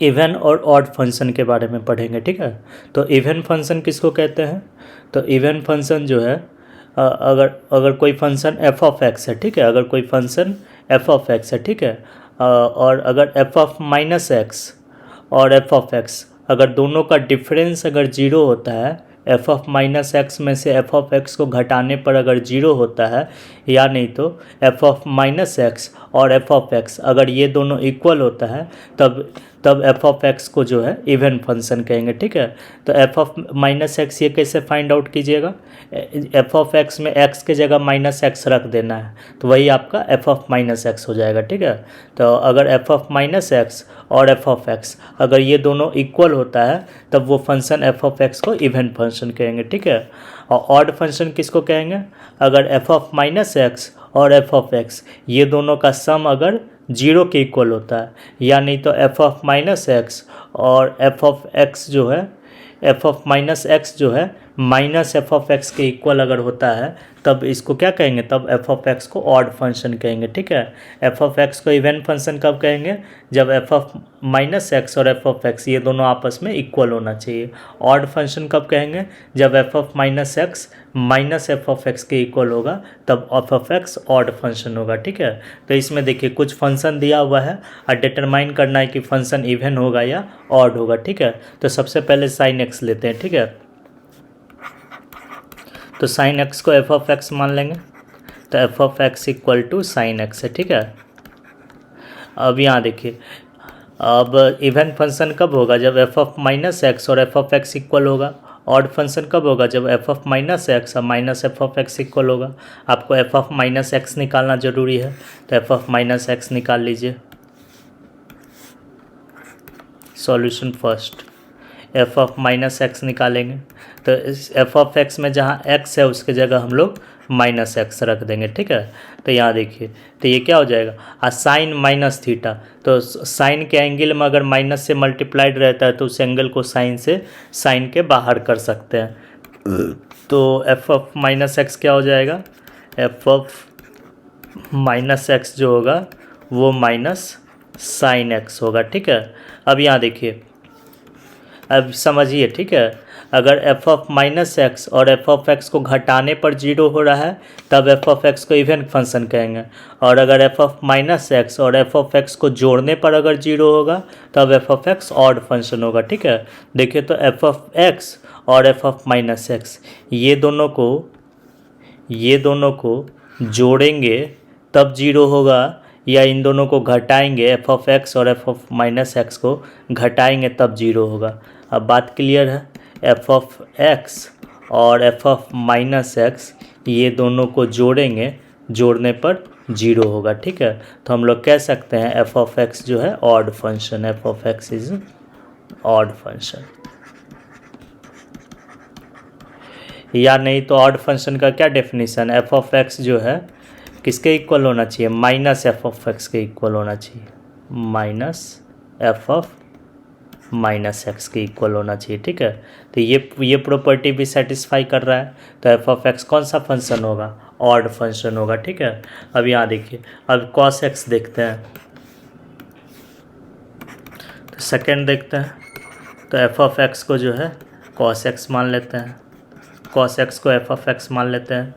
Even और odd function के बारे में पढ़ेंगे, ठीक है। तो इवन फंक्शन किसको कहते हैं? तो इवन फंक्शन जो है अगर अगर कोई फंक्शन एफ ऑफ एक्स है, ठीक है, अगर कोई फंक्शन एफ ऑफ एक्स है, ठीक है, और अगर एफ ऑफ माइनस एक्स और एफ ऑफ एक्स अगर दोनों का डिफरेंस अगर जीरो होता है, एफ ऑफ माइनस एक्स में से एफ ऑफ एक्स को घटाने पर अगर जीरो होता है, या नहीं तो एफ ऑफ माइनस एक्स और एफ ऑफ एक्स अगर ये दोनों इक्वल होता है, तब एफ ऑफ एक्स को जो है इवन फंक्शन कहेंगे, ठीक है। तो एफ ऑफ माइनस एक्स ये कैसे फाइंड आउट कीजिएगा? एफ ऑफ एक्स में एक्स के जगह माइनस एक्स रख देना है, तो वही आपका एफ ऑफ माइनस एक्स हो जाएगा, ठीक है। तो अगर एफ ऑफ माइनस एक्स और एफ ऑफ एक्स अगर ये दोनों इक्वल होता है, तब वो फंक्शन एफ ऑफ एक्स को इवन फंक्शन कहेंगे, ठीक है। और ऑड फंक्शन किसको कहेंगे? अगर एफ ऑफ माइनस एक्स और एफ ऑफ एक्स ये दोनों का सम अगर जीरो के इक्वल होता है, या नहीं तो एफ ऑफ माइनस एक्स और एफ ऑफ एक्स जो है, एफ ऑफ माइनस एक्स जो है माइनस एफ ऑफ एक्स के इक्वल अगर होता है, तब इसको क्या कहेंगे? तब एफ ऑफ एक्स को ऑड फंक्शन कहेंगे, ठीक है। एफ ऑफ एक्स को इवन फंक्शन कब कहेंगे? जब एफ ऑफ माइनस एक्स और एफ ऑफ एक्स ये दोनों आपस में इक्वल होना चाहिए। ऑड फंक्शन कब कहेंगे? जब F of minus x minus F of x के इक्वल होगा, तब F of x odd function होगा, ठीक है। तो इसमें देखिए कुछ फंक्शन दिया हुआ है और डिटरमाइन करना है कि फंक्शन इवन होगा या ऑड होगा, ठीक है। तो सबसे पहले साइन एक्स लेते हैं, ठीक है। तो साइन एक्स को एफ ऑफ एक्स मान लेंगे, तो f of x equal to sine x है, ठीक है। अब यहाँ देखिए, अब इवन फंक्शन कब होगा? जब एफ ऑफ माइनस एक्स और एफ ऑफ एक्स इक्वल होगा। ऑड फंक्शन कब होगा? जब एफ ऑफ माइनस एक्स और minus F of x equal होगा। आपको एफ ऑफ माइनस एक्स निकालना ज़रूरी है, तो एफ ऑफ माइनस एक्स निकाल लीजिए। Solution first, F of minus x निकालेंगे, तो इस एफ ऑफ एक्स में जहाँ एक्स है उसके जगह हम लोग माइनस एक्स रख देंगे, ठीक है। तो यहाँ देखिए, तो ये क्या हो जाएगा? साइन माइनस थीटा, तो साइन के एंगल में अगर माइनस से मल्टीप्लाइड रहता है तो उस एंगल को साइन से साइन के बाहर कर सकते हैं। तो एफ ऑफ माइनस एक्स क्या हो जाएगा? एफ ऑफ माइनस एक्स जो होगा वो माइनस साइन एक्स होगा, ठीक है। अब यहाँ देखिए, अब समझिए, ठीक है। अगर एफ ऑफ माइनस एक्स और एफ ऑफ एक्स को घटाने पर जीरो हो रहा है, तब एफ ऑफ एक्स को इवन फंक्शन कहेंगे। और अगर एफ ऑफ माइनस एक्स और एफ ऑफ एक्स को जोड़ने पर अगर जीरो होगा, तब F of x odd function होगा, ठीक है। देखिए, तो एफ ऑफ एक्स और एफ ऑफ माइनस एक्स ये दोनों को जोड़ेंगे तब जीरो होगा, या इन दोनों को घटाएंगे, एफ ऑफ एक्स और एफ ऑफ माइनस एक्स को घटाएंगे तब जीरो होगा। अब बात क्लियर है? एफ ऑफ एक्स और एफ ऑफ माइनस एक्स ये दोनों को जोड़ेंगे, जोड़ने पर जीरो होगा, ठीक है। तो हम लोग कह सकते हैं एफ ऑफ एक्स जो है odd function, F of x is odd function. या नहीं तो ऑड फंक्शन का क्या डेफिनेशन? एफ ऑफ एक्स जो है किसके इक्वल होना चाहिए? माइनस एफ ऑफ एक्स के इक्वल होना चाहिए, minus F of minus x के इक्वल होना चाहिए, ठीक है। तो ये प्रॉपर्टी भी सेटिस्फाई कर रहा है, तो एफ ऑफ एक्स कौन सा फंक्शन होगा? ऑड फंक्शन होगा, ठीक है। अब यहाँ देखिए, अब कॉस एक्स देखते हैं, तो सेकेंड देखते हैं। तो एफ ऑफ एक्स को जो है कॉस एक्स मान लेते हैं, कॉस एक्स को एफ ऑफ एक्स मान लेते हैं।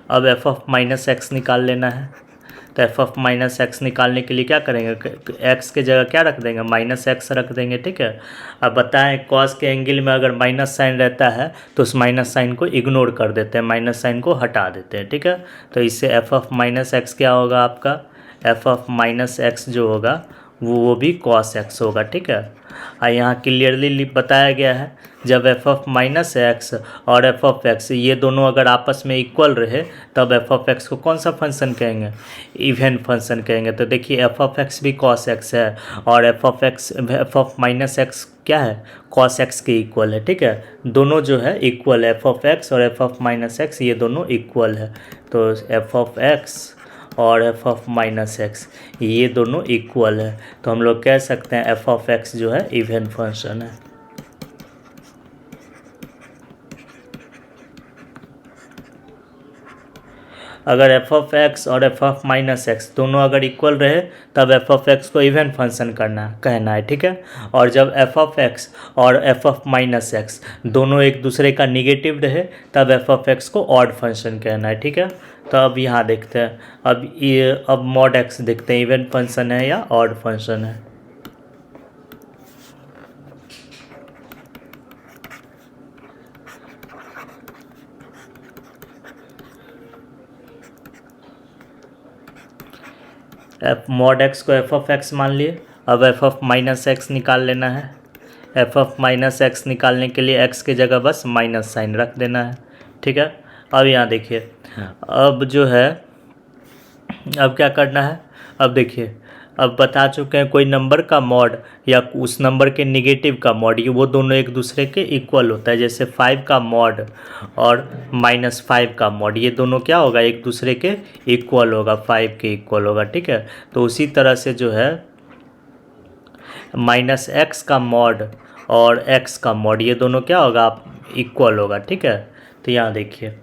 अब एफ ऑफ माइनस एक्स निकाल लेना है, तो एफ ऑफ माइनस एक्स निकालने के लिए क्या करेंगे? एक्स के जगह क्या रख देंगे? माइनस एक्स रख देंगे, ठीक है। अब बताएं, कॉस के एंगल में अगर माइनस साइन रहता है तो उस माइनस साइन को इग्नोर कर देते हैं, माइनस साइन को हटा देते हैं, ठीक है। तो इससे एफ ऑफ माइनस एक्स क्या होगा आपका? एफ ऑफ माइनस एक्स जो होगा वो भी कॉस एक्स होगा, ठीक है। और यहाँ क्लियरली बताया गया है, जब एफ ऑफ माइनस एक्स और एफ ऑफ एक्स ये दोनों अगर आपस में इक्वल रहे, तब एफ ऑफ एक्स को कौन सा फंक्शन कहेंगे? इवन फंक्शन कहेंगे। तो देखिए, एफ ऑफ एक्स भी कॉस एक्स है और एफ ऑफ माइनस एक्स क्या है? कॉस एक्स के इक्वल है, ठीक है। दोनों जो है इक्वल है, एफ ऑफ एक्स और एफ ऑफ माइनस एक्स ये दोनों इक्वल है। तो एफ ऑफ एक्स और एफ ऑफ माइनस एक्स ये दोनों इक्वल है, तो हम लोग कह सकते हैं एफ ऑफ एक्स जो है इवन फंक्शन है। अगर एफ ऑफ एक्स और एफ ऑफ माइनस एक्स दोनों अगर इक्वल रहे तब एफ ऑफ एक्स को इवन फंक्शन कहना है, ठीक है। और जब एफ ऑफ एक्स और एफ ऑफ माइनस एक्स दोनों एक दूसरे का निगेटिव रहे तब एफ ऑफ एक्स को ऑड फंक्शन कहना है, ठीक है। तो अब यहाँ देखते हैं, अब मॉड एक्स देखते हैं, इवन फंक्शन है या ऑड फंक्शन है। एफ मॉड एक्स को एफ ऑफ एक्स मान लिए, अब एफ ऑफ माइनस एक्स निकाल लेना है। एफ ऑफ माइनस एक्स निकालने के लिए एक्स की जगह बस माइनस साइन रख देना है, ठीक है। अब यहाँ देखिए, अब जो है अब क्या करना है, अब देखिए अब बता चुके हैं कोई नंबर का मॉड या उस नंबर के निगेटिव का मॉड, ये वो दोनों एक दूसरे के इक्वल होता है। जैसे 5 का मॉड और -5 का मॉड, ये दोनों क्या होगा, एक दूसरे के इक्वल होगा, 5 के इक्वल होगा, ठीक है। तो उसी तरह से जो है -x का मॉड और x का मॉड, ये दोनों क्या होगा, इक्वल होगा, ठीक है। तो यहाँ देखिए,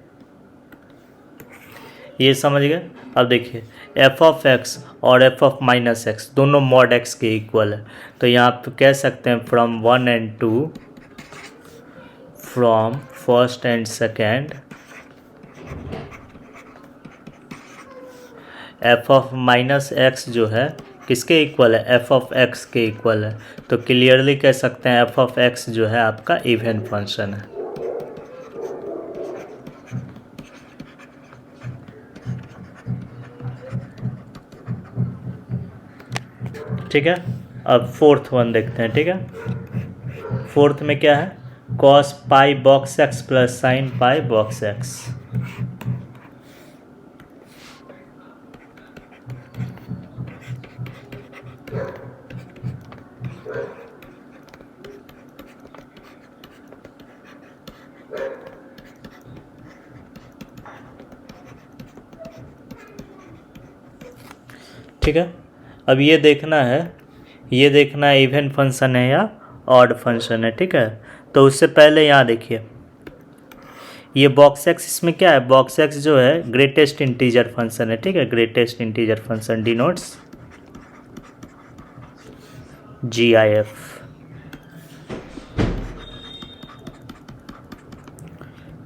ये समझ गए। अब देखिए एफ ऑफ एक्स और एफ ऑफ माइनस एक्स दोनों मॉड एक्स के इक्वल है। तो यहाँ आप कह सकते हैं from 1 and 2, from first and second, F of minus x जो है किसके इक्वल है, एफ ऑफ एक्स के इक्वल है। तो क्लियरली कह सकते हैं एफ ऑफ एक्स जो है आपका इवन फंक्शन है, ठीक है। अब फोर्थ वन देखते हैं, ठीक है। फोर्थ में क्या है, cos pi box x plus sine pi box x. ठीक है। अब ये देखना है इवन फंक्शन है या ऑड फंक्शन है, ठीक है। तो उससे पहले यहाँ देखिए, ये बॉक्स एक्स, इसमें क्या है, बॉक्स एक्स जो है ग्रेटेस्ट इंटीजर फंक्शन है, ठीक है। Greatest integer function denotes GIF,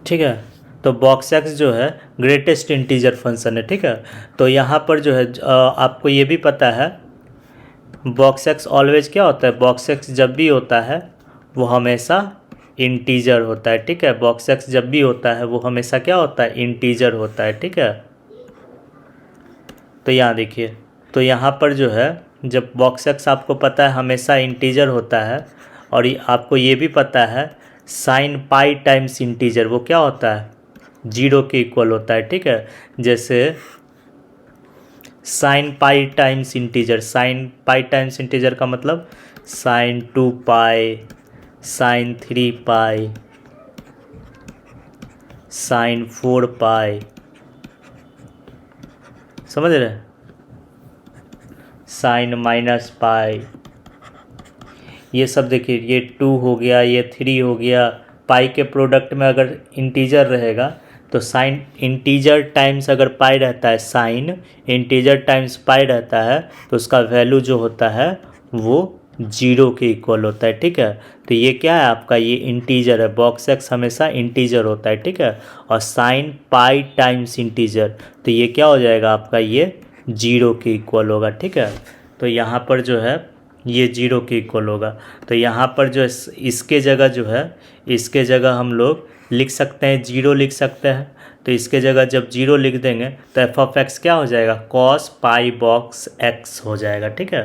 ठीक है। तो बॉक्स एक्स जो है ग्रेटेस्ट इंटीजर फंक्शन है, ठीक है। तो यहाँ पर जो है आपको ये भी पता है बॉक्स एक्स ऑलवेज क्या होता है, बॉक्स एक्स जब भी होता है वो हमेशा इंटीजर होता है, ठीक है। बॉक्स एक्स जब भी होता है वो हमेशा क्या होता है, इंटीजर होता है, ठीक है। तो यहाँ देखिए, तो यहाँ पर जो है जब बॉक्स एक्स आपको पता है हमेशा इंटीजर होता है, और आपको ये भी पता है साइन पाई टाइम्स इंटीजर वो क्या होता है, 0 के इक्वल होता है, ठीक है। जैसे sine pi times integer, sine pi times integer का मतलब साइन 2 पाई, साइन 3 पाई, साइन 4 पाई, समझ रहे, साइन माइनस पाई, ये सब देखिए, ये 2 हो गया, ये 3 हो गया। पाई के प्रोडक्ट में अगर इंटीजर रहेगा तो साइन इंटीजर टाइम्स अगर पाई रहता है, साइन इंटीजर टाइम्स पाई रहता है तो उसका वैल्यू जो होता है वो 0 के इक्वल होता है, ठीक है। तो ये क्या है आपका, ये इंटीजर है, बॉक्स एक्स हमेशा इंटीजर होता है, ठीक है। और साइन पाई टाइम्स इंटीजर, तो ये क्या हो जाएगा आपका, ये 0 के इक्वल होगा, ठीक है। तो यहाँ पर जो है ये 0 के इक्वल होगा। तो यहाँ पर जो इसके जगह जो है, इसके जगह हम लोग लिख सकते हैं 0 लिख सकते हैं। तो इसके जगह जब 0 लिख देंगे तो एफ ऑफ एक्स क्या हो जाएगा, कॉस पाई बॉक्स एक्स हो जाएगा, ठीक है।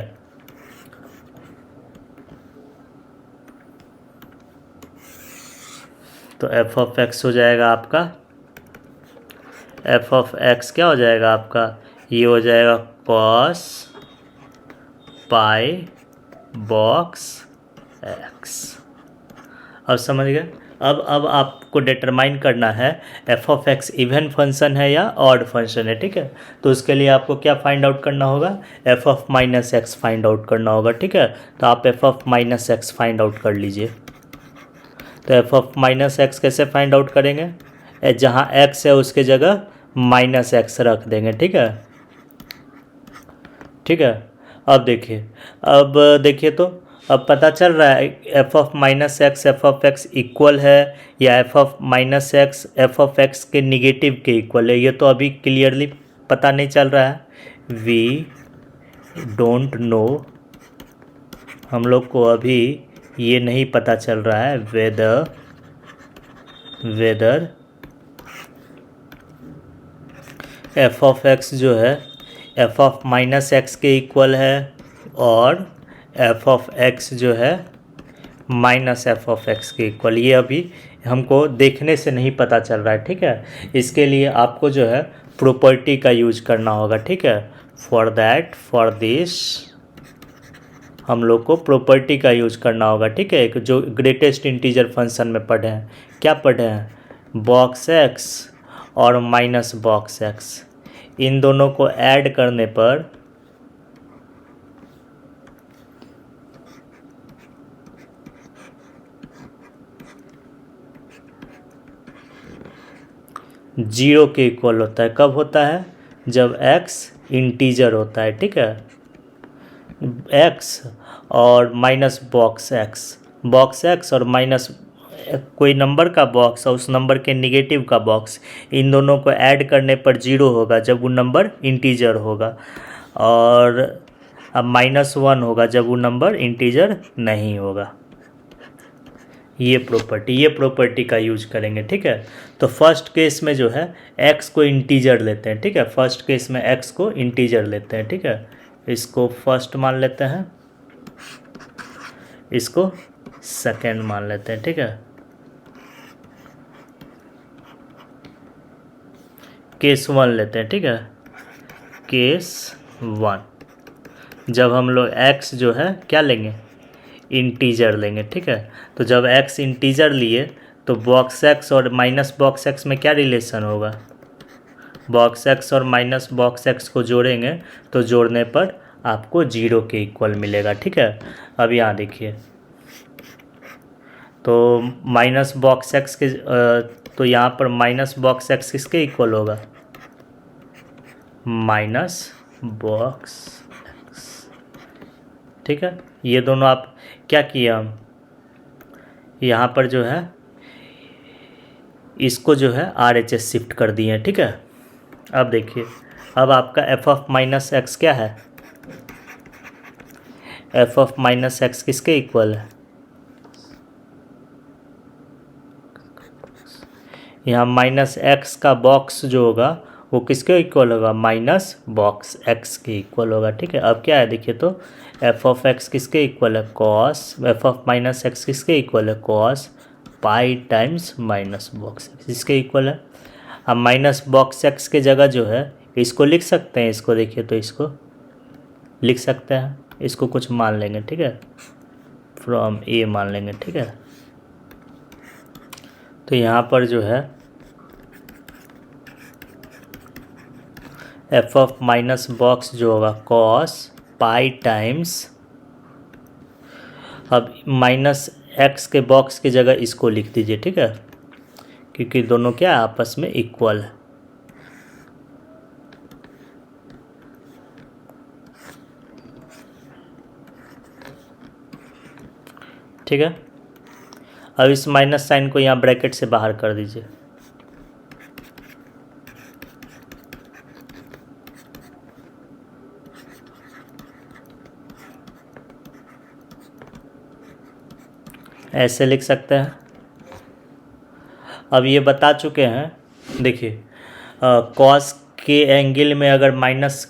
तो एफ ऑफ एक्स हो जाएगा आपका, एफ ऑफ एक्स क्या हो जाएगा आपका, ये हो जाएगा कॉस पाई बॉक्स एक्स। अब समझ गए। अब आपको डिटरमाइन करना है F of x even function है या ऑड फंक्शन है, ठीक है। तो उसके लिए आपको क्या फाइंड आउट करना होगा, F of minus x find out करना होगा, ठीक है। तो आप F of minus x find out कर लीजिए। तो एफ ऑफ माइनस एक्स कैसे फाइंड आउट करेंगे, जहाँ एक्स है उसके जगह माइनस एक्स रख देंगे, ठीक है। ठीक है, अब देखिए तो अब पता चल रहा है F of minus x F of x equal है या F of minus x F of x के निगेटिव के इक्वल है, ये तो अभी क्लियरली पता नहीं चल रहा है। वी डोंट नो, हम लोग को अभी ये नहीं पता चल रहा है वेदर एफ ऑफ एक्स जो है एफ ऑफ माइनस एक्स के इक्वल है और एफ ऑफ एक्स जो है माइनस एफ ऑफ एक्स के इक्वल, ये अभी हमको देखने से नहीं पता चल रहा है, ठीक है। इसके लिए आपको जो है प्रॉपर्टी का यूज करना होगा, ठीक है। फॉर दिस हम लोग को प्रॉपर्टी का यूज करना होगा, ठीक है। एक जो ग्रेटेस्ट इंटीजर फंक्शन में पढ़े हैं, क्या पढ़े हैं, बॉक्स एक्स और माइनस बॉक्स एक्स, इन दोनों को ऐड करने पर जीरो के इक्वल होता है। कब होता है, जब x इंटीजर होता है, ठीक है। x और माइनस बॉक्स एक्स और माइनस कोई नंबर का बॉक्स और उस नंबर के निगेटिव का बॉक्स, इन दोनों को ऐड करने पर जीरो होगा जब वो नंबर इंटीजर होगा, और अब -1 होगा जब वो नंबर इंटीजर नहीं होगा। ये प्रॉपर्टी का यूज करेंगे, ठीक है। तो फर्स्ट केस में जो है x को इंटीजर लेते हैं, ठीक है। फर्स्ट केस में x को इंटीजर लेते हैं, ठीक है। इसको फर्स्ट मान लेते हैं, इसको सेकेंड मान लेते हैं, ठीक है। केस 1 लेते हैं, ठीक है। केस 1 जब हम लोग x जो है क्या लेंगे, इंटीजर लेंगे, ठीक है। तो जब x इंटीजर लिए तो बॉक्स x और माइनस बॉक्स x में क्या रिलेशन होगा, बॉक्स x और माइनस बॉक्स x को जोड़ेंगे तो जोड़ने पर आपको जीरो के इक्वल मिलेगा, ठीक है। अब यहाँ देखिए तो माइनस बॉक्स x के तो यहाँ पर माइनस बॉक्स x किसके इक्वल होगा, माइनस बॉक्स x, ठीक है। ये दोनों आप क्या किया, हम यहाँ पर जो है इसको जो है RHS शिफ्ट कर दिए, ठीक है। अब देखिए अब आपका एफ ऑफ माइनस एक्स क्या है, एफ ऑफ माइनस एक्स किसके इक्वल है, यहाँ माइनस एक्स का बॉक्स जो होगा वो किसके इक्वल होगा, माइनस बॉक्स एक्स के इक्वल होगा, ठीक है। अब क्या है देखिए तो एफ ऑफ एक्स किसके इक्वल है, cos, F of minus x किसके इक्वल है, cos pi times minus box x, इसके इक्वल है। अब माइनस बॉक्स एक्स के जगह जो है इसको लिख सकते हैं, इसको देखिए तो इसको लिख सकते हैं, इसको कुछ मान लेंगे, ठीक है, फ्रॉम ए मान लेंगे, ठीक है। तो यहाँ पर जो है एफ ऑफ माइनस बॉक्स जो होगा कॉस पाई टाइम्स, अब माइनस एक्स के बॉक्स की जगह इसको लिख दीजिए, ठीक है, क्योंकि दोनों क्या आपस में इक्वल है। ठीक है, अब इस माइनस साइन को यहाँ ब्रैकेट से बाहर कर दीजिए। ऐसे लिख सकते हैं। अब ये बता चुके हैं, देखिए कॉस के एंगल में अगर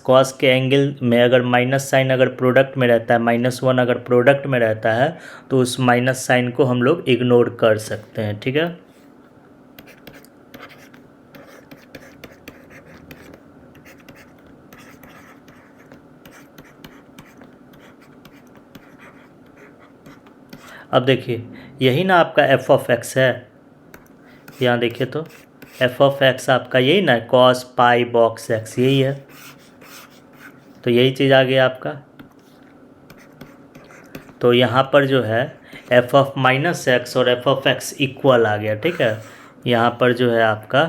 कॉस के एंगल में अगर माइनस साइन अगर प्रोडक्ट में रहता है, -1 अगर प्रोडक्ट में रहता है तो उस माइनस साइन को हम लोग इग्नोर कर सकते हैं, ठीक है। अब देखिए यही ना आपका एफ ऑफ एक्स है, यहाँ देखिए तो एफ ऑफ एक्स आपका यही ना, कॉस पाई बॉक्स एक्स यही है, तो यही चीज़ आ गया आपका। तो यहाँ पर जो है एफ ऑफ माइनस एक्स और एफ ऑफ एक्स इक्वल आ गया, ठीक है। यहाँ पर जो है आपका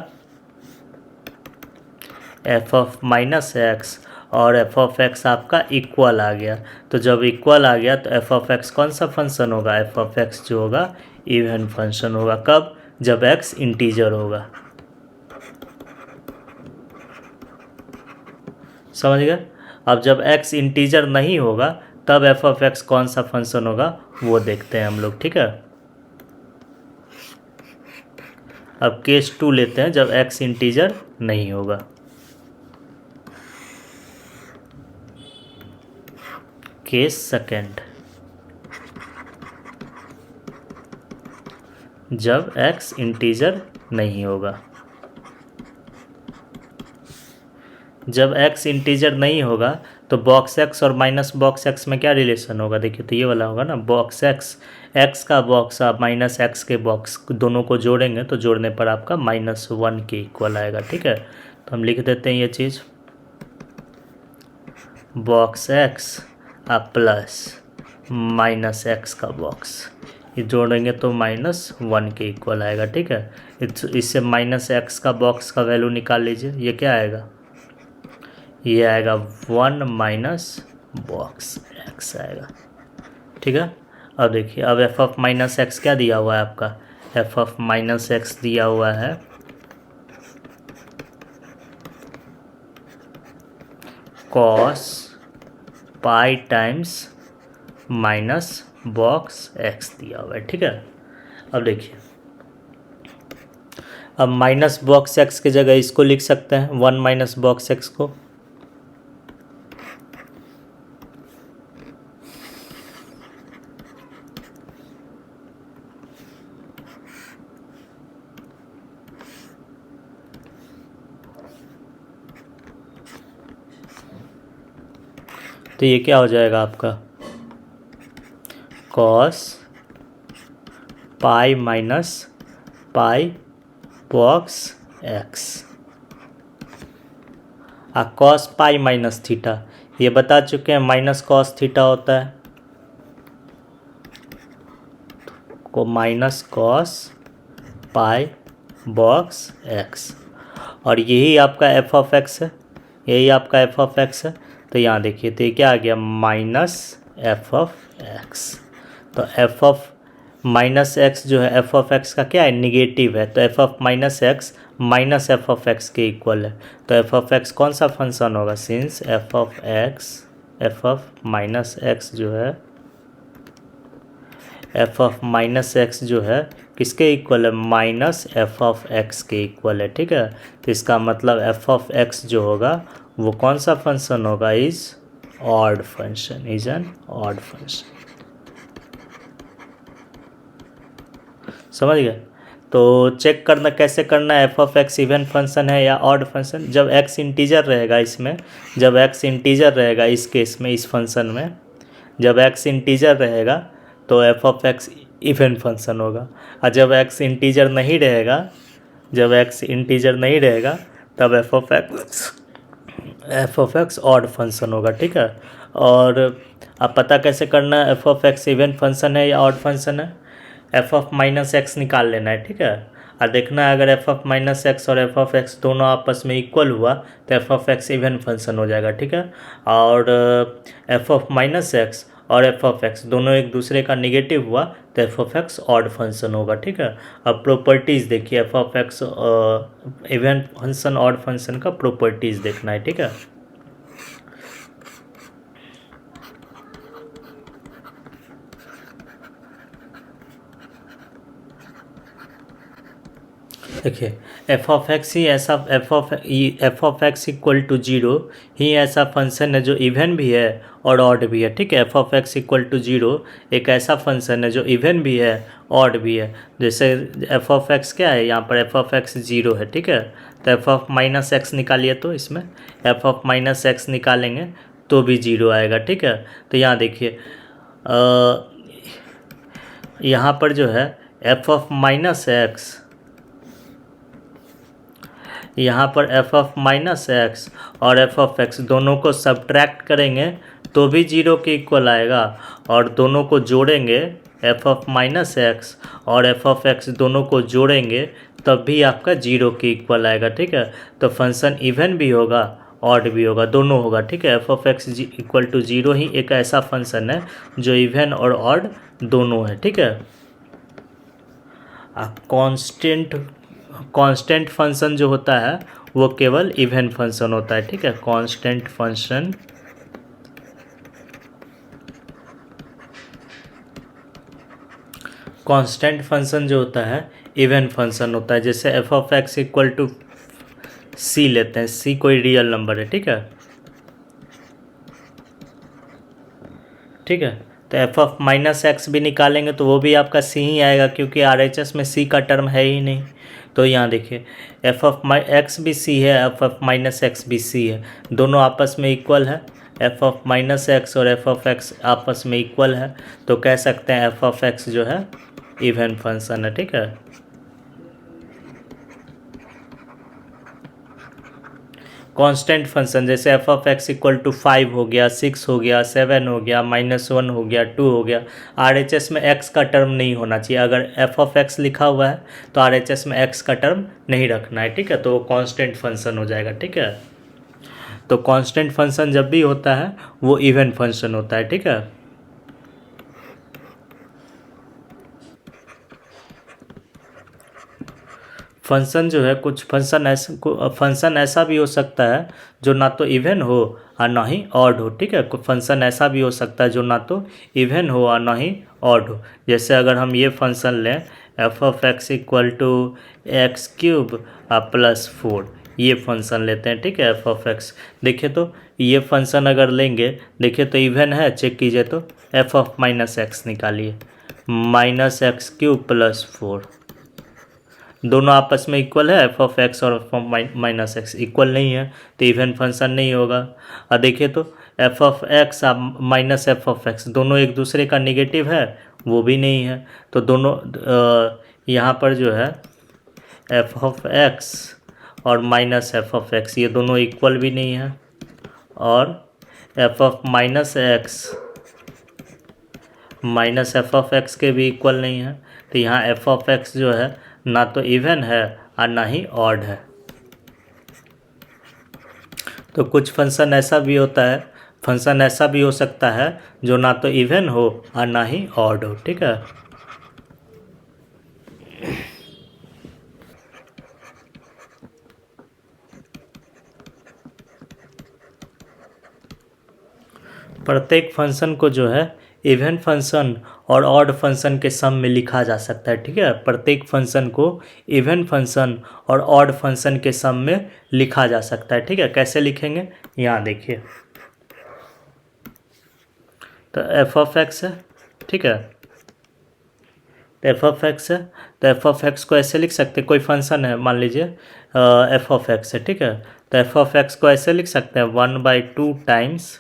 एफ ऑफ माइनस एक्स और एफ ऑफ एक्स आपका इक्वल आ गया। तो जब इक्वल आ गया तो एफ ऑफ एक्स कौन सा फंक्शन होगा? एफ ऑफ एक्स जो होगा इवन फंक्शन होगा। कब? जब एक्स इंटीजर होगा। समझ गए? अब जब एक्स इंटीजर नहीं होगा तब एफ ऑफ एक्स कौन सा फंक्शन होगा वो देखते हैं हम लोग, ठीक है। अब केस 2 लेते हैं जब एक्स इंटीजर नहीं होगा। केस सेकेंड, जब एक्स इंटीजर नहीं होगा। जब x इंटीजर नहीं होगा तो बॉक्स x और माइनस बॉक्स x में क्या रिलेशन होगा? देखिए तो ये वाला होगा ना, बॉक्स x का बॉक्स आप माइनस एक्स के बॉक्स दोनों को जोड़ेंगे तो जोड़ने पर आपका -1 के इक्वल आएगा, ठीक है। तो हम लिख देते हैं ये चीज़, बॉक्स x आप प्लस माइनस एक्स का बॉक्स, ये जोड़ेंगे तो -1 के इक्वल आएगा, ठीक है। इससे माइनस एक्स का बॉक्स का वैल्यू निकाल लीजिए, ये क्या आएगा? ये आएगा 1 माइनस बॉक्स एक्स आएगा, ठीक है। अब देखिए, अब एफ ऑफ माइनस एक्स क्या दिया हुआ है आपका? एफ ऑफ माइनस एक्स दिया हुआ है cos pi times minus box x दिया हुआ है, ठीक है। अब देखिए, अब माइनस बॉक्स एक्स की जगह इसको लिख सकते हैं 1 माइनस बॉक्स एक्स को। तो ये क्या हो जाएगा आपका? Cos pi minus pi box x. Cos pi minus theta, ये बता चुके हैं माइनस कॉस थीटा होता है, को minus cos pi box x, और यही आपका एफ ऑफ एक्स है, यही आपका एफ ऑफ एक्स है। तो यहाँ देखिए, तो ये क्या आ गया? Minus F of x. तो एफ ऑफ माइनस एक्स जो है एफ ऑफ एक्स का क्या है? निगेटिव है, तो f of minus x minus F of x के इक्वल है। तो एफ ऑफ एक्स कौन सा फंक्शन होगा? Since F of x, F of minus x जो है, एफ ऑफ माइनस एक्स जो है किसके इक्वल है? माइनस एफ ऑफ एक्स के इक्वल है, ठीक है। तो इसका मतलब एफ ऑफ एक्स जो होगा वो कौन सा फंक्शन होगा? Is odd function, is an odd function. समझ गए? तो चेक करना कैसे करना है F of x even function है या ऑड फंक्शन। जब एक्स इंटीजर रहेगा इसमें, जब एक्स इंटीजर रहेगा इस केस में, इस फंक्शन में जब एक्स इंटीजर रहेगा तो f of x even function होगा, और जब एक्स इंटीजर नहीं रहेगा, जब एक्स इंटीजर नहीं रहेगा तब F of x odd function होगा, ठीक है। और अब पता कैसे करना है F of x even function है या ऑड फंक्शन है? एफ ऑफ माइनस एक्स निकाल लेना है, ठीक है। और देखना है अगर एफ ऑफ माइनस एक्स और एफ ऑफ एक्स दोनों आपस में इक्वल हुआ तो f of x even function हो जाएगा, ठीक है। और एफ ऑफ माइनस एक्स और एफ ऑफ एक्स दोनों एक दूसरे का निगेटिव हुआ तो f of x odd function होगा, ठीक है। अब प्रॉपर्टीज़ देखिए, F of x even function odd function का प्रॉपर्टीज़ देखना है, ठीक है। देखिए, एफ ऑफ एक्स ही ऐसा f of x equal to 0 ही ऐसा फंक्शन है जो इवन भी है और ऑड भी है, ठीक है। F of x equal to 0 एक ऐसा फंक्शन है जो इवन भी है ऑड भी है। जैसे एफ ऑफ एक्स क्या है, यहाँ पर एफ ऑफ एक्स 0 है, ठीक है। तो एफ ऑफ माइनस एक्स निकालिए, तो इसमें एफ ऑफ माइनस एक्स निकालेंगे तो भी 0 आएगा, ठीक है। तो यहाँ देखिए, यहाँ पर जो है एफ ऑफ माइनस एक्स, यहाँ पर एफ ऑफ माइनस एक्स और एफ ऑफ एक्स दोनों को सब्ट्रैक्ट करेंगे तो भी 0 के इक्वल आएगा, और दोनों को जोड़ेंगे एफ ऑफ माइनस एक्स और एफ ऑफ एक्स दोनों को जोड़ेंगे तब भी आपका जीरो के इक्वल आएगा, ठीक है। तो फंक्शन इवन भी होगा ऑड भी होगा, दोनों होगा, ठीक है। F of x equal to zero ही एक ऐसा फंक्शन है जो इवन और ऑड दोनों है, ठीक है। कांस्टेंट फंक्शन जो होता है वो केवल इवन फंक्शन होता है, ठीक है। कांस्टेंट फंक्शन जो होता है इवन फंक्शन होता है। जैसे F of x equal to C लेते हैं, सी कोई रियल नंबर है, ठीक है। ठीक है, तो एफ ऑफ माइनस एक्स भी निकालेंगे तो वो भी आपका सी ही आएगा, क्योंकि आरएचएस में सी का टर्म है ही नहीं। तो यहाँ देखिए एफ ऑफ एक्स भी सी है, एफ ऑफ माइनस एक्स भी सी है, दोनों आपस में इक्वल है। एफ ऑफ माइनस एक्स और एफ ऑफ एक्स आपस में इक्वल है, तो कह सकते हैं एफ ऑफ एक्स जो है इवन फंक्शन है, ठीक है। कांस्टेंट फंक्शन जैसे F of x equal to 5 हो गया, 6 हो गया, 7 हो गया, -1 हो गया, 2 हो गया। आरएचएस में एक्स का टर्म नहीं होना चाहिए। अगर एफ ऑफ एक्स लिखा हुआ है तो आरएचएस में एक्स का टर्म नहीं रखना है, ठीक है। तो वो कांस्टेंट फंक्शन हो जाएगा, ठीक है। तो कांस्टेंट फंक्शन जब भी होता है वो इवन फंक्शन होता है, ठीक है। फंक्शन जो है, कुछ फंक्शन ऐसा भी हो सकता है जो ना तो इवन हो और ना ही ऑड हो, ठीक है। कुछ फंक्शन ऐसा भी हो सकता है जो ना तो इवन हो और ना ही ऑड हो। जैसे अगर हम ये फंक्शन लें f of x equal to x cube +4, ये फंक्शन लेते हैं, ठीक है। एफ ऑफ एक्स देखिए, तो ये फंक्शन अगर लेंगे, देखिए तो इवन है, चेक कीजिए तो एफ ऑफ माइनस एक्स निकालिए, -x³ +4, दोनों आपस में इक्वल है। एफ ऑफ एक्स और F of minus x equal नहीं है तो इवन फंक्शन नहीं होगा। और देखिए तो f of x minus F of x दोनों एक दूसरे का निगेटिव है, वो भी नहीं है। तो दोनों यहाँ पर जो है एफ ऑफ एक्स और माइनस एफ ऑफ एक्स ये दोनों इक्वल भी नहीं है, और F of minus F of x के भी इक्वल नहीं है। तो यहाँ एफ ऑफ एक्स जो है ना तो इवन है और ना ही ऑड है। तो कुछ फंक्शन ऐसा भी हो सकता है जो ना तो इवन हो और ना ही ऑड हो, ठीक है। प्रत्येक फंक्शन को जो है इवन फंक्शन और ऑड फंक्शन के सम में लिखा जा सकता है, ठीक है। प्रत्येक फंक्शन को इवन फंक्शन और ऑड फंक्शन के सम में लिखा जा सकता है, ठीक है। कैसे लिखेंगे यहाँ देखिए, तो एफ ऑफ एक्स है, ठीक है। तो एफ ऑफ एक्स है, तो एफ ऑफ एक्स को ऐसे लिख सकते हैं, कोई फंक्शन है मान लीजिए एफ ऑफ एक्स है, ठीक है। तो एफ ऑफ एक्स को ऐसे लिख सकते हैं 1/2 टाइम्स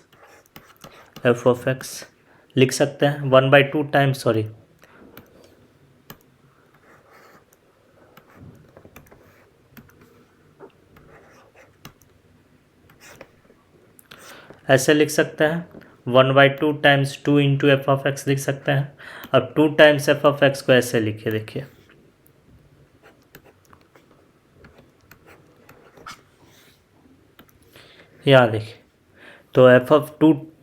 एफ ऑफ एक्स लिख सकते हैं, 1/2 टाइम्स, सॉरी, ऐसे लिख सकते हैं 1/2 times 2 into F of x लिख सकते हैं। अब 2 टाइम्स एफ ऑफ एक्स को ऐसे लिखिए, देखिए यहाँ देखिए, तो f of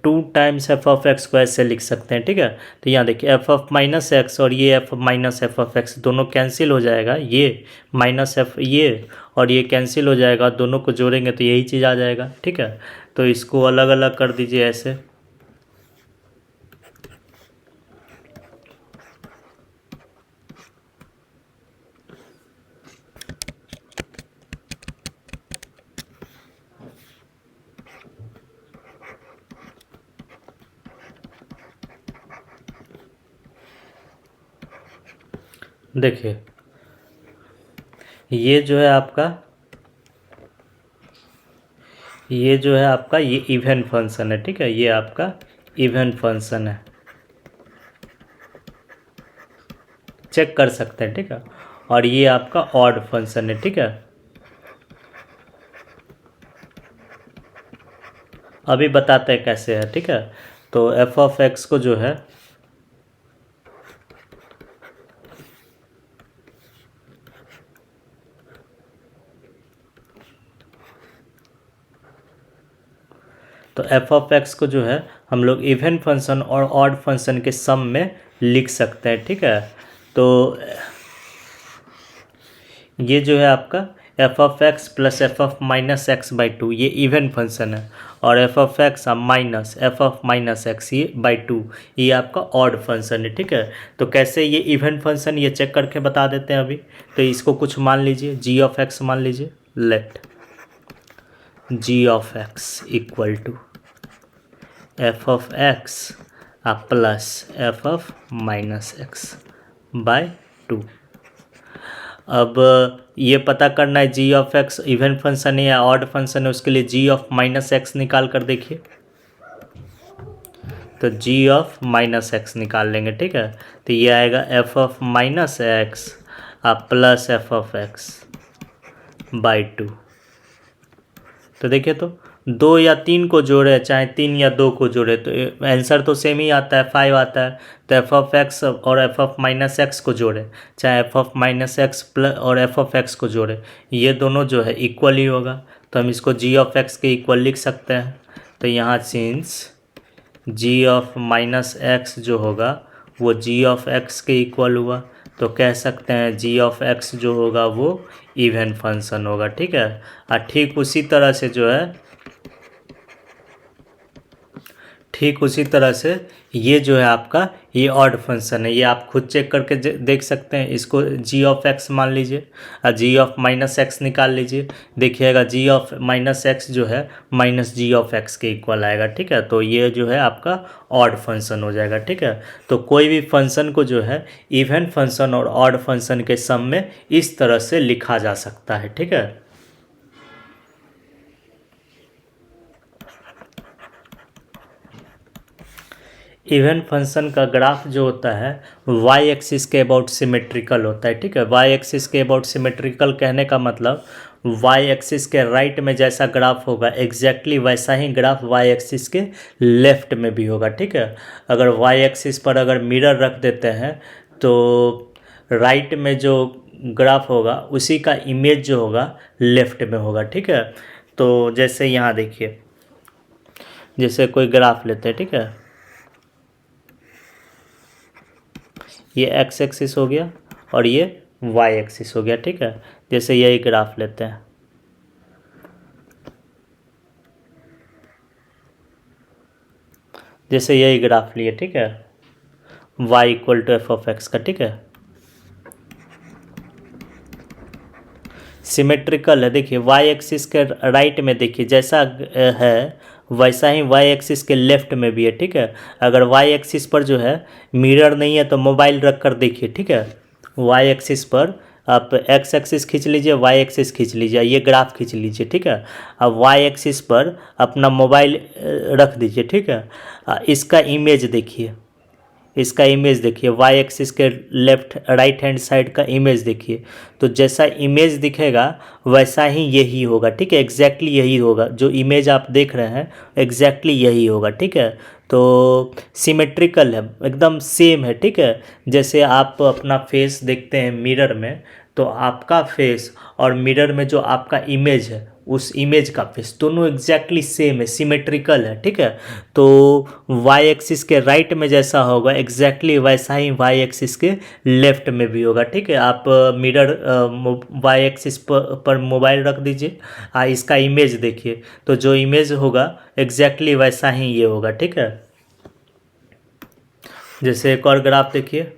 two times F of x को ऐसे लिख सकते हैं, ठीक है। तो यहाँ देखिए एफ ऑफ माइनस एक्स और ये F minus F of x दोनों कैंसिल हो जाएगा, ये माइनस एफ ये और ये कैंसिल हो जाएगा, दोनों को जोड़ेंगे तो यही चीज़ आ जाएगा, ठीक है। तो इसको अलग अलग कर दीजिए ऐसे, देखिए ये जो है आपका ये इवन फंक्शन है, ठीक है। ये आपका इवन फंक्शन है, चेक कर सकते हैं, ठीक है। और ये आपका ऑड फंक्शन है, ठीक है। अभी बताते हैं कैसे है, ठीक है। तो एफ ऑफ एक्स को जो है तो एफ ऑफ एक्स को जो है हम लोग इवन फंक्शन और ऑड फंक्शन के सम में लिख सकते हैं, ठीक है। तो ये जो है आपका F of x plus f of minus x by two ये इवन फंक्शन है, और F of x minus F of minus x ये बाई टू ये आपका ऑड फंक्शन है, ठीक है। तो कैसे ये इवन फंक्शन ये चेक करके बता देते हैं अभी। तो इसको कुछ मान लीजिए जी ऑफ एक्स मान लीजिए, let g of x equal to f of x plus f of minus x by two. अब ये पता करना है g of x even function है या ऑड फंक्शन है, उसके लिए जी ऑफ माइनस एक्स निकाल कर देखिए। तो जी ऑफ माइनस एक्स निकाल लेंगे, ठीक है। तो ये आएगा F of minus x plus f of x by two. तो देखिए तो 2 या 3 को जोड़े, चाहे 3 या 2 को जोड़े, तो आंसर तो सेम ही आता है, 5 आता है। तो एफ ऑफ एक्स और एफ ऑफ माइनस एक्स को जोड़े, चाहे F of minus x plus और एफ ऑफ एक्स को जोड़े, ये दोनों जो है इक्वल ही होगा। तो हम इसको जी ऑफ एक्स के इक्वल लिख सकते हैं। तो यहाँ since g of minus x जो होगा वो जी ऑफ एक्स के इक्वल हुआ, तो कह सकते हैं जी ऑफ एक्स जो होगा वो इवन फंक्शन होगा, ठीक है। और ठीक उसी तरह से जो है, ठीक उसी तरह से ये जो है आपका ये ऑड फंक्शन है, ये आप खुद चेक करके देख सकते हैं। इसको जी ऑफ एक्स मान लीजिए और जी ऑफ माइनस एक्स निकाल लीजिए, देखिएगा जी ऑफ माइनस एक्स जो है माइनस जी ऑफ एक्स के इक्वल आएगा, ठीक है। तो ये जो है आपका ऑड फंक्शन हो जाएगा, ठीक है। तो कोई भी फंक्शन को जो है इवन फंक्शन और ऑड फंक्शन के सम में इस तरह से लिखा जा सकता है, ठीक है। इवन फंक्शन का ग्राफ जो होता है वाई एक्सिस के अबाउट सिमेट्रिकल होता है, ठीक है। वाई एक्सिस के अबाउट सिमेट्रिकल कहने का मतलब वाई एक्सिस के राइट में जैसा ग्राफ होगा एग्जैक्टली वैसा ही ग्राफ वाई एक्सिस के लेफ्ट में भी होगा, ठीक है। अगर वाई एक्सिस पर अगर मिरर रख देते हैं तो राइट में जो ग्राफ होगा उसी का इमेज जो होगा लेफ्ट में होगा, ठीक है। तो जैसे यहाँ देखिए, जैसे कोई ग्राफ लेते हैं, ठीक है, ये एक्स एक्सिस हो गया और ये वाई एक्सिस हो गया, ठीक है। जैसे यही ग्राफ लेते हैं, जैसे यही ग्राफ लिए, ठीक है, y equal to f of x का, ठीक है। सिमेट्रिकल है, देखिए वाई एक्सिस के राइट में देखिए जैसा है वैसा ही वाई एक्सिस के लेफ्ट में भी है, ठीक है। अगर वाई एक्सिस पर जो है मिरर नहीं है तो मोबाइल रख कर देखिए, ठीक है। वाई एक्सिस पर आप एक्स एक्सिस खींच लीजिए, वाई एक्सिस खींच लीजिए, ये ग्राफ खींच लीजिए, ठीक है। अब वाई एक्सिस पर अपना मोबाइल रख दीजिए, ठीक है। इसका इमेज देखिए, इसका इमेज देखिए, वाई एक्सिस के लेफ्ट राइट हैंड साइड का इमेज देखिए। तो जैसा इमेज दिखेगा वैसा ही यही होगा, ठीक है। एग्जैक्टली यही होगा, जो इमेज आप देख रहे हैं एग्जैक्टली यही होगा, ठीक है। तो सिमेट्रिकल है, एकदम सेम है, ठीक है। जैसे आप अपना फेस देखते हैं मिरर में, तो आपका फेस और मिरर में जो आपका इमेज है उस इमेज का फेस दोनों एग्जैक्टली सेम है, सिमेट्रिकल है, ठीक है। तो वाई एक्सिस के राइट में जैसा होगा एग्जैक्टली वैसा ही वाई एक्सिस के लेफ्ट में भी होगा, ठीक है। आप मिरर वाई एक्सिस पर मोबाइल रख दीजिए, इसका इमेज देखिए, तो जो इमेज होगा एग्जैक्टली वैसा ही ये होगा, ठीक है। जैसे एक और ग्राफ देखिए,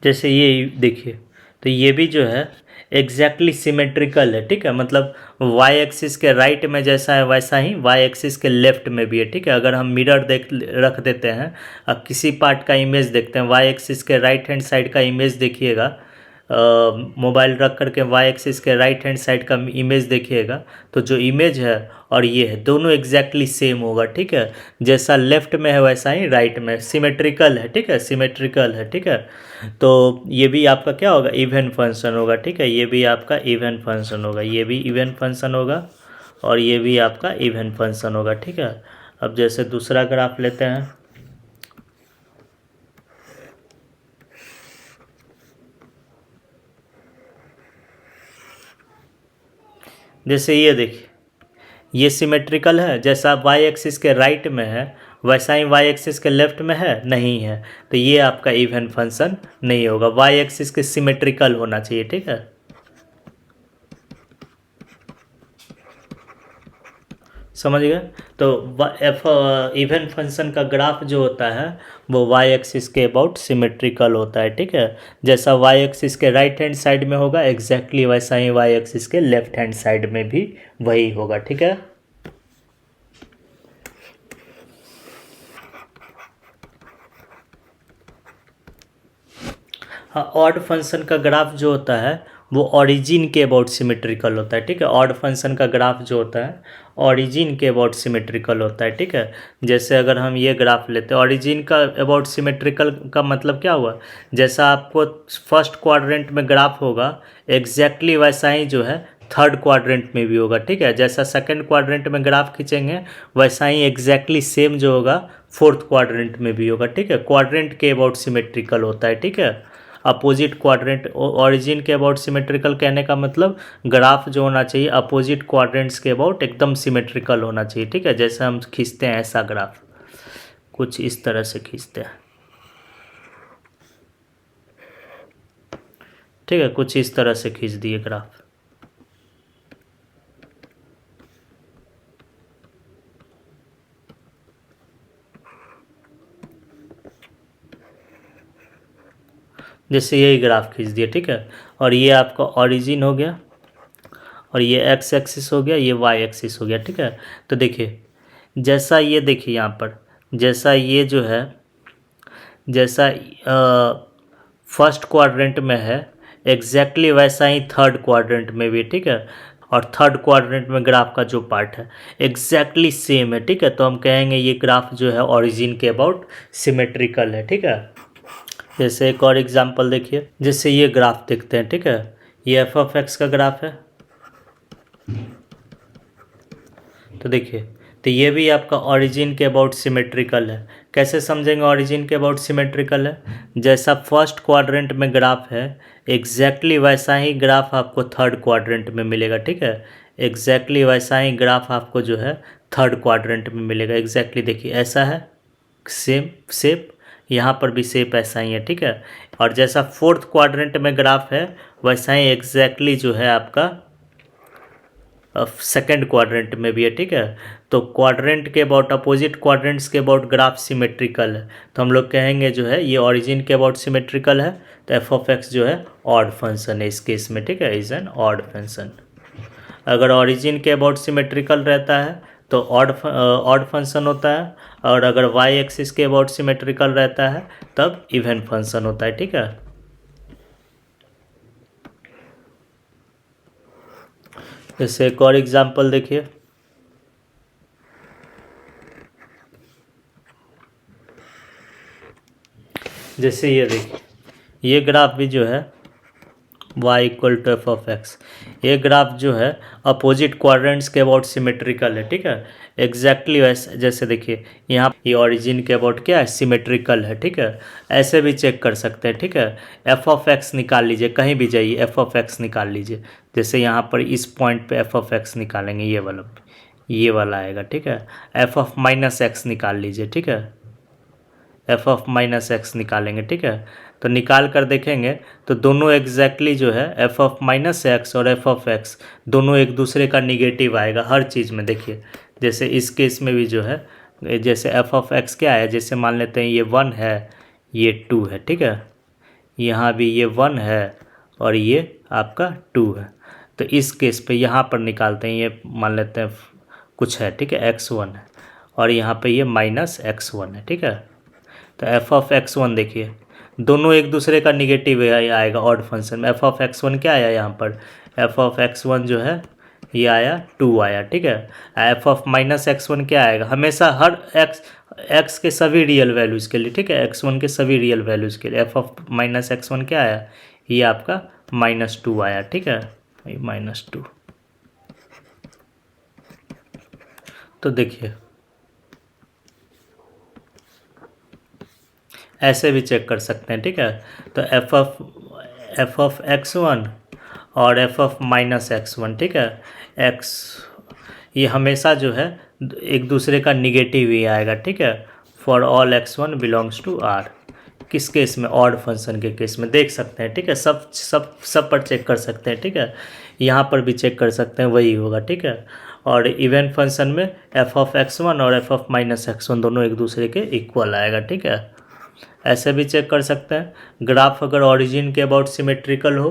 जैसे ये देखिए, तो ये भी जो है एग्जैक्टली सिमेट्रिकल है, ठीक है। मतलब वाई एक्सिस के राइट में जैसा है वैसा ही वाई एक्सिस के लेफ्ट में भी है, ठीक है। अगर हम मिरर देख रख देते हैं और किसी पार्ट का इमेज देखते हैं, वाई एक्सिस के राइट हैंड साइड का इमेज देखिएगा, मोबाइल रख करके वाई एक्सिस के राइट हैंड साइड का इमेज देखिएगा, तो जो इमेज है और ये है दोनों एग्जैक्टली सेम होगा, ठीक है। जैसा लेफ्ट में है वैसा ही राइट में, सिमेट्रिकल है, ठीक है, सिमेट्रिकल है, ठीक है। तो ये भी आपका क्या होगा, इवन फंक्शन होगा, ठीक है। ये भी आपका इवन फंक्शन होगा, ये भी इवन फंक्शन होगा और ये भी आपका इवन फंक्शन होगा, ठीक है। अब जैसे दूसरा ग्राफ लेते हैं, जैसे ये देखिए, ये सिमेट्रिकल है, जैसा वाई एक्सिस के राइट में है वैसा ही वाई एक्सिस के लेफ्ट में है, नहीं है, तो ये आपका इवन फंक्शन नहीं होगा। वाई एक्सिस के सिमेट्रिकल होना चाहिए, ठीक है। समझ गए? तो एफ इवन फंक्शन का ग्राफ जो होता है वो वाई एक्सिस के अबाउट सिमेट्रिकल होता है, ठीक है। जैसा वाई एक्सिस के राइट हैंड साइड में होगा एग्जैक्टली वैसा ही वाई एक्सिस के लेफ्ट हैंड साइड में भी वही होगा, ठीक है। हाँ, ऑड फंक्शन का ग्राफ जो होता है वो ओरिजिन के अबाउट सिमेट्रिकल होता है, ठीक है। ऑड फंक्शन का ग्राफ जो होता है ओरिजिन के अबाउट सिमेट्रिकल होता है, ठीक है। जैसे अगर हम ये ग्राफ लेते हैं, ओरिजिन का अबाउट सिमेट्रिकल का मतलब क्या हुआ, जैसा आपको फर्स्ट क्वाड्रेंट में ग्राफ होगा एग्जैक्टली वैसा ही जो है थर्ड क्वाड्रेंट में भी होगा, ठीक है। जैसा सेकंड क्वाड्रेंट में ग्राफ खींचेंगे वैसा ही एग्जैक्टली सेम जो होगा फोर्थ क्वाड्रेंट में भी होगा, ठीक है। क्वाड्रेंट के अबाउट सिमेट्रिकल होता है, ठीक है। अपोजिट क्वाड्रेंट, ओरिजिन के अबाउट सिमेट्रिकल कहने का मतलब ग्राफ जो होना चाहिए अपोजिट क्वाड्रेंट्स के अबाउट एकदम सिमेट्रिकल होना चाहिए, ठीक है। जैसे हम खींचते हैं ऐसा ग्राफ कुछ इस तरह से खींचते हैं, ठीक है, कुछ इस तरह से खींच दिए ग्राफ। जैसे यही ग्राफ खींच दिया, ठीक है। और ये आपका ओरिजिन हो गया और ये एक्स एक्सिस हो गया, ये वाई एक्सिस हो गया, ठीक है। तो देखिए जैसा ये देखिए यहाँ पर जैसा ये जो है जैसा फर्स्ट क्वाड्रेंट में है एग्जैक्टली वैसा ही थर्ड क्वाड्रेंट में भी, ठीक है। और थर्ड क्वाड्रेंट में ग्राफ का जो पार्ट है एग्जैक्टली सेम है, ठीक है। तो हम कहेंगे ये ग्राफ जो है ओरिजिन के अबाउट सिमेट्रिकल है, ठीक है। जैसे एक और एग्जांपल देखिए, जैसे ये ग्राफ देखते हैं, ठीक है। ये एफ ऑफ एक्स का ग्राफ है, तो देखिए तो ये भी आपका ओरिजिन के अबाउट सिमेट्रिकल है। कैसे समझेंगे ओरिजिन के अबाउट सिमेट्रिकल है, जैसा फर्स्ट क्वाड्रेंट में ग्राफ है एग्जैक्टली वैसा ही ग्राफ आपको थर्ड क्वाड्रेंट में मिलेगा, ठीक है। एग्जैक्टली वैसा ही ग्राफ आपको जो है थर्ड क्वाड्रेंट में मिलेगा। एग्जैक्टली देखिए ऐसा है सेम शेप, यहाँ पर भी शेप ऐसा ही है, ठीक है। और जैसा फोर्थ क्वाड्रेंट में ग्राफ है वैसा ही एग्जैक्टली जो है आपका सेकेंड क्वाड्रेंट में भी है, ठीक है। तो क्वाड्रेंट के अबाउट अपोजिट क्वाड्रेंट्स के अबाउट ग्राफ सिमेट्रिकल है, तो हम लोग कहेंगे जो है ये ओरिजिन के अबाउट सिमेट्रिकल है, तो एफ ऑफ एक्स जो है ऑड फंक्शन है इस केस में, ठीक है, इज एन ऑड फंक्शन। अगर ओरिजिन के अबाउट सिमेट्रिकल रहता है तो ऑड फंक्शन होता है, और अगर वाई एक्सिस के अबाउट सिमेट्रिकल रहता है तब इवन फंक्शन होता है, ठीक है। जैसे एक और एग्जांपल देखिए, जैसे ये देखिए ये ग्राफ भी जो है y equal to f of x, ये ग्राफ जो है अपोजिट क्वाड्रेंट्स के अबाउट सिमेट्रिकल है, ठीक है। एग्जैक्टली वैसे जैसे देखिए यहाँ ये ओरिजिन के अबाउट क्या है सिमेट्रिकल है, ठीक है। ऐसे भी चेक कर सकते हैं, ठीक है। एफ ऑफ एक्स निकाल लीजिए, कहीं भी जाइए एफ ऑफ एक्स निकाल लीजिए। जैसे यहाँ पर इस पॉइंट पे एफ ऑफ एक्स निकालेंगे, ये वाला आएगा, ठीक है। एफ ऑफ माइनस एक्स निकाल लीजिए, ठीक है। एफ ऑफ माइनस एक्स निकालेंगे, ठीक है। तो निकाल कर देखेंगे तो दोनों एग्जैक्टली जो है एफ ऑफ माइनस एक्स और एफ ऑफ एक्स दोनों एक दूसरे का निगेटिव आएगा हर चीज़ में। देखिए जैसे इस केस में भी जो है जैसे एफ ऑफ एक्स क्या है, जैसे मान लेते हैं ये 1 है ये 2 है, ठीक है। यहाँ भी ये 1 है और ये आपका 2 है। तो इस केस पे यहाँ पर निकालते हैं, ये मान लेते हैं कुछ है, ठीक है, x1 है और यहाँ पे ये माइनस x1 है, ठीक है। तो एफ ऑफ x1 देखिए दोनों एक दूसरे का निगेटिव आएगा ऑड फंक्शन में। एफ ऑफ x1 क्या आया यहाँ पर, एफ ऑफ x1 जो है ये आया 2 आया, ठीक है। एफ ऑफ माइनस x1 क्या आएगा, हमेशा हर x के सभी रियल वैल्यूज़ के लिए, ठीक है, x1 के सभी रियल वैल्यूज़ के लिए एफ ऑफ माइनस x1 क्या आया, ये आपका -2 आया, ठीक है, -2। तो देखिए ऐसे भी चेक कर सकते हैं, ठीक है। तो एफ ऑफ x1 और F of minus x one, ठीक है। एक्स ये हमेशा जो है एक दूसरे का निगेटिव ही आएगा, ठीक है। For all x one belongs to R, किस केस में, ऑड फंक्शन के केस में देख सकते हैं, ठीक है। सब पर चेक कर सकते हैं, ठीक है। यहाँ पर भी चेक कर सकते हैं, वही होगा, ठीक है। और इवन फंक्शन में एफ ऑफ एक्स वन और F of minus x one दोनों एक दूसरे के इक्वल आएगा, ठीक है। ऐसे भी चेक कर सकते हैं। ग्राफ अगर ओरिजिन के अबाउट सिमेट्रिकल हो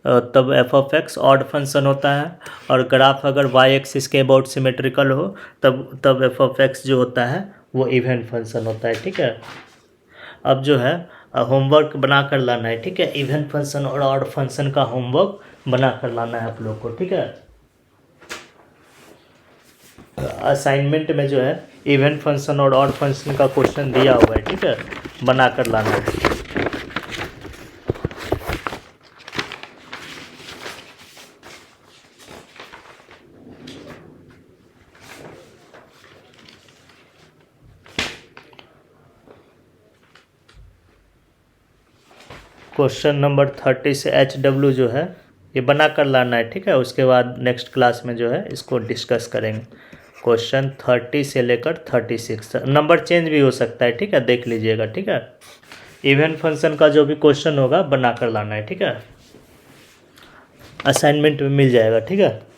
तब F of x odd function होता है, और ग्राफ अगर वाई एक्सिस के अबाउट सिमेट्रिकल हो तब एफ ऑफ एक्स जो होता है वो इवन फंक्शन होता है, ठीक है। अब जो है होमवर्क बना कर लाना है, ठीक है। इवन फंक्शन और ऑड फंक्शन का होमवर्क बना कर लाना है आप लोग को, ठीक है। असाइनमेंट में जो है इवन फंक्शन और ऑड फंक्शन का क्वेश्चन दिया हुआ है, ठीक है, बना कर लाना है। क्वेश्चन नंबर 30 से HW जो है ये बना कर लाना है, ठीक है। उसके बाद नेक्स्ट क्लास में जो है इसको डिस्कस करेंगे। क्वेश्चन 30 से लेकर 36, नंबर चेंज भी हो सकता है, ठीक है, देख लीजिएगा, ठीक है। इवन फंक्शन का जो भी क्वेश्चन होगा बना कर लाना है, ठीक है। असाइनमेंट में मिल जाएगा, ठीक है।